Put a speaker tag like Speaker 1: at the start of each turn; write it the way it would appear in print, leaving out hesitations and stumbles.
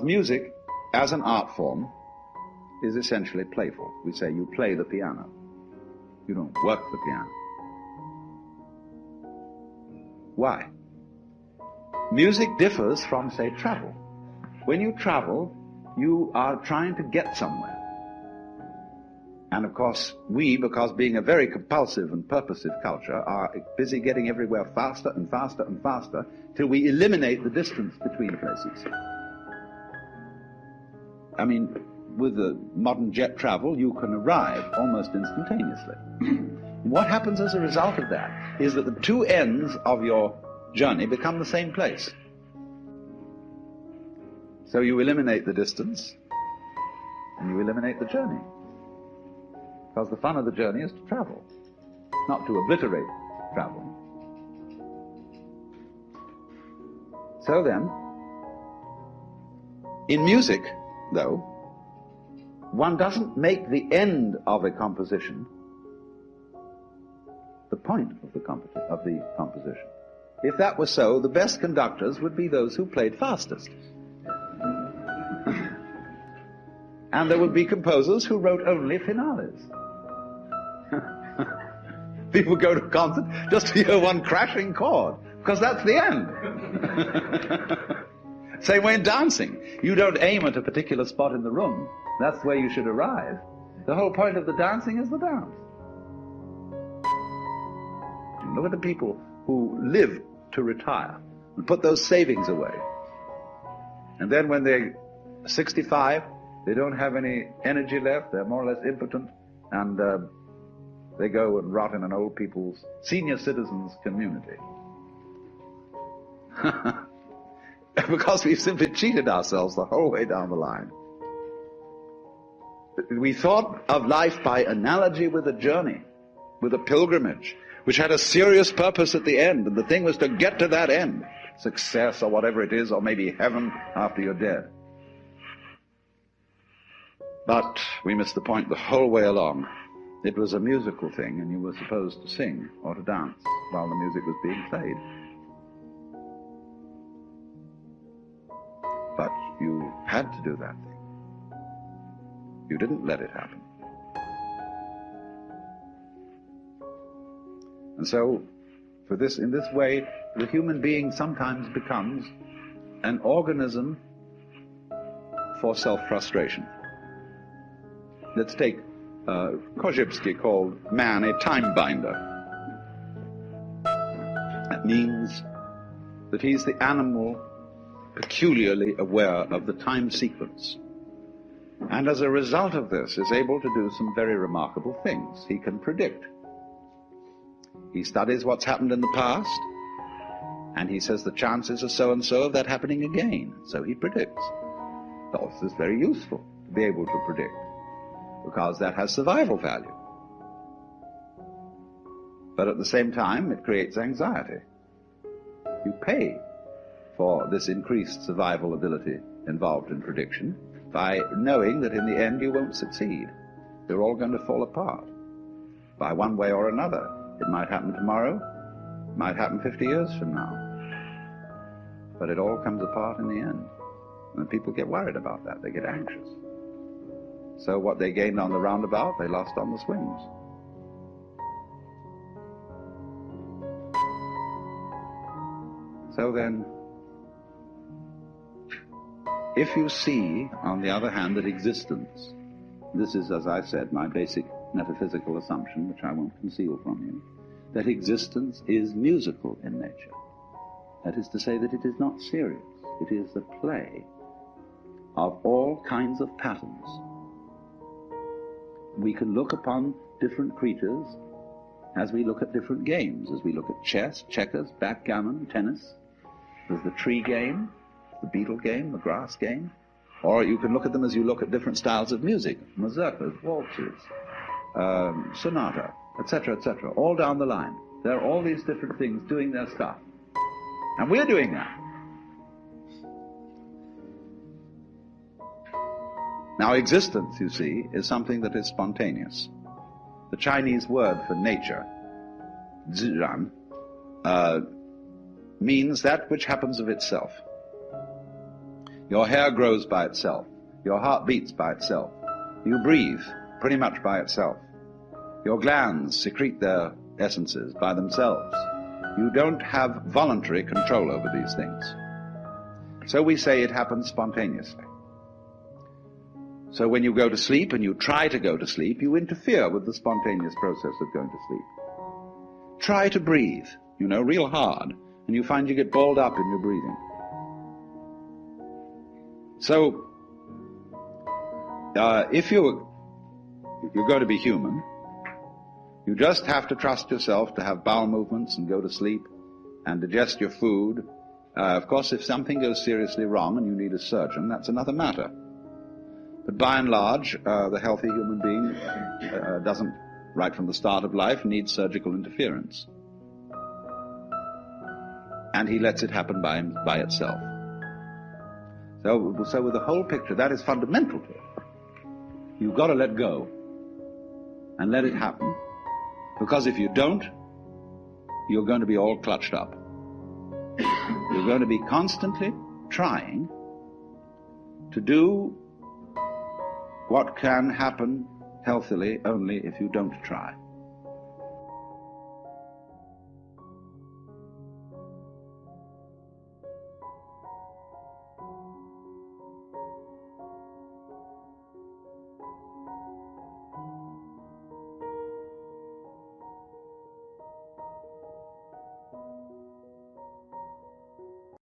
Speaker 1: Music, as an art form, is essentially playful. We say you play the piano. You don't work the piano. Why? Music differs from, say, travel. When you travel, you are trying to get somewhere. And of course, we, because being a very compulsive and purposive culture, are busy getting everywhere faster and faster and faster till we eliminate the distance between places. I mean, with the modern jet travel, you can arrive almost instantaneously. What happens as a result of that is that the two ends of your journey become the same place. So you eliminate the distance and you eliminate the journey. Because the fun of the journey is to travel, not to obliterate travel. So then, in music, though, one doesn't make the end of a composition the point of the composition. If that were so, the best conductors would be those who played fastest. And there would be composers who wrote only finales. People go to a concert just to hear one crashing chord, because that's the end. Same way in dancing. You don't aim at a particular spot in the room. That's where you should arrive. The whole point of the dancing is the dance. Look at the people who live to retire and put those savings away. And then when they're 65, they don't have any energy left, they're more or less impotent, and they go and rot in an old people's senior citizens community. Because we've simply cheated ourselves the whole way down the line. We thought of life by analogy with a journey, with a pilgrimage, which had a serious purpose at the end, and the thing was to get to that end, success or whatever it is, or maybe heaven after you're dead. But we missed the point the whole way along. It was a musical thing, and you were supposed to sing or to dance while the music was being played. But you had to do that thing. You didn't let it happen. And so, in this way, the human being sometimes becomes an organism for self-frustration. Let's take Korzybski called man a time binder. That means that he's the animal peculiarly aware of the time sequence. And as a result of this is able to do some very remarkable things. He can predict. He studies what's happened in the past, and he says the chances are so-and-so of that happening again. So he predicts. Well, this is very useful to be able to predict, because that has survival value. But at the same time, it creates anxiety. You pay for this increased survival ability involved in prediction by knowing that in the end you won't succeed. They're all going to fall apart by one way or another. It might happen tomorrow, it might happen 50 years from now. But it all comes apart in the end. And people get worried about that. They get anxious. So what they gained on the roundabout, they lost on the swings. So then, if you see, on the other hand, that existence, this is, as I said, my basic metaphysical assumption, which I won't conceal from you, that existence is musical in nature. That is to say that it is not serious. It is the play of all kinds of patterns. We can look upon different creatures as we look at different games, as we look at chess, checkers, backgammon, tennis. There's the tree game, the beetle game, the grass game. Or you can look at them as you look at different styles of music, mazurkas, waltzes, sonata, etc., etc., all down the line. There are all these different things doing their stuff. And we're doing that. Now, existence, you see, is something that is spontaneous. The Chinese word for nature, zhiran, means that which happens of itself. Your hair grows by itself. Your heart beats by itself. You breathe pretty much by itself. Your glands secrete their essences by themselves. You don't have voluntary control over these things. So we say it happens spontaneously. So when you go to sleep and you try to go to sleep, you interfere with the spontaneous process of going to sleep. Try to breathe, real hard, and you find you get balled up in your breathing. So, if you're going to be human, you just have to trust yourself to have bowel movements and go to sleep and digest your food. Of course, if something goes seriously wrong and you need a surgeon, that's another matter. But by and large, the healthy human being doesn't, right from the start of life, need surgical interference. And he lets it happen by itself. So with the whole picture, that is fundamental to it. You've got to let go and let it happen. Because if you don't, you're going to be all clutched up. You're going to be constantly trying to do what can happen healthily only if you don't try.